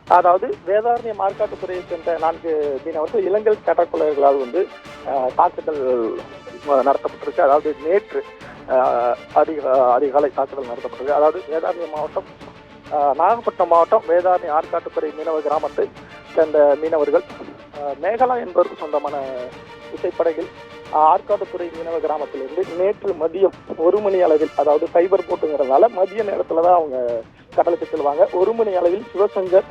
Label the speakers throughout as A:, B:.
A: அதாவது வேதாரண்யம் ஆற்காட்டுத்துறையை சேர்ந்த 4 மீனவர்கள் இலங்கை கடற்கொள்ளையர்களால் தாக்குதல் நடத்தப்பட்டிருக்கு. அதாவது நேற்று அதிகாலை தாக்குதல் நடத்தப்பட்டிருக்கு. அதாவது வேதாரண்யம் மாவட்டம், நாகப்பட்டினம் மாவட்டம் வேதாரண்யம் ஆற்காட்டுத்துறை மீனவ கிராமத்தை சேர்ந்த மீனவர்கள் மேகலா என்பவருக்கு சொந்தமான விசைப்படகில் ஆற்காட்டுத்துறை மீனவ கிராமத்திலிருந்து நேற்று மதியம் 1 மணி அளவில், அதாவது ஃபைபர் போட்டுங்கிறதுனால மதிய நேரத்துல தான் அவங்க கடலுக்கு செல்வாங்க. 1 மணி அளவில் சிவசங்கர்,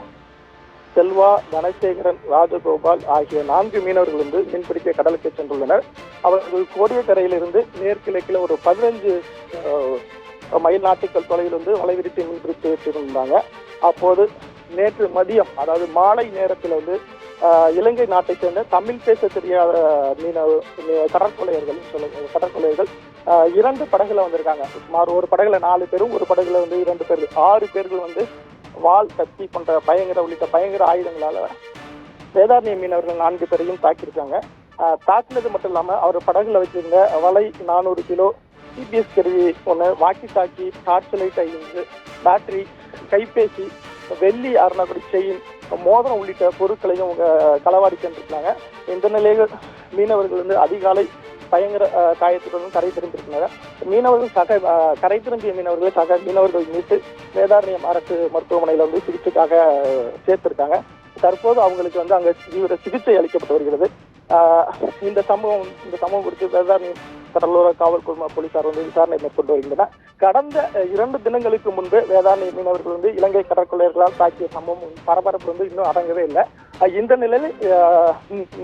A: செல்வா, தனசேகரன், ராஜகோபால் ஆகிய 4 மீனவர்கள் மீன்பிடிக்க கடலுக்கு சென்றுள்ளனர். அவர்கள் கோடியக்கரையிலிருந்து மேற்கிழக்கில் ஒரு 15 மைல் நாட்டுக்கள் தொலைவில் வலை விரித்து மீன்பிடித்து இருந்தாங்க. அப்போது நேற்று மதியம், அதாவது மாலை நேரத்தில் இலங்கை நாட்டை சேர்ந்த தமிழ் பேச தெரியாத கடற்கொள்ளையர்கள் 2 படகுல வந்திருக்காங்க. சுமார் ஒரு படகுல 4 பேரும், ஒரு படகுல 2 பேர்கள், 6 பேர்கள் வாள், கத்தி போன்ற உள்ளிட்ட பயங்கர ஆயுதங்களால வேதாரண்ய மீனவர்கள் 4 பேரையும் தாக்கியிருக்காங்க. தாக்கினது மட்டும் இல்லாம அவர் படகுல வச்சிருந்த வலை 400 கிலோ, சிபிஎஸ் கருவி 1, walkie talkie, torch light 5, battery, கைபேசி, வெள்ளி அரணகுடி செயின், மோதிரம் உள்ளிட்ட பொருட்களையும் களவாடி சென்றிருக்காங்க. இந்த நிலையில் மீனவர்கள் அதிகாலை பயங்கர காயத்துடன் கரை திரும்பியிருக்கிறாங்க. மீனவர்கள் கரை திரும்பிய மீனவர்கள் மீட்டு வேதாரண்யம் அரசு மருத்துவமனையில் சிகிச்சைக்காக சேர்த்திருக்காங்க. தற்போது அவங்களுக்கு அங்க தீவிர சிகிச்சை அளிக்கப்பட்டு வருகிறது. இந்த சம்பவம் குறித்து வேதாரண்யம் கடலோர காவல் குழும போலீசார் விசாரணை மேற்கொண்டு வருகின்றனர். கடந்த 2 தினங்களுக்கு முன்பு வேதாரண்ய மீனவர்கள் இலங்கை கடற்கொள்ளையர்களால் தாக்கிய சம்பவம் பரபரப்பு இன்னும் அடங்கவே இல்லை. இந்த நிலையில்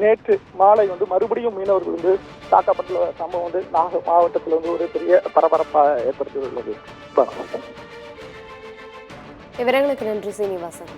A: நேற்று மாலை மறுபடியும் மீனவர்கள் தாக்கப்பட்டுள்ள சம்பவம் நாகை மாவட்டத்தில் ஒரு பெரிய பரபரப்பாக ஏற்படுத்தியுள்ளது.
B: விவரங்களுக்கு நன்றி சீனிவாசன்.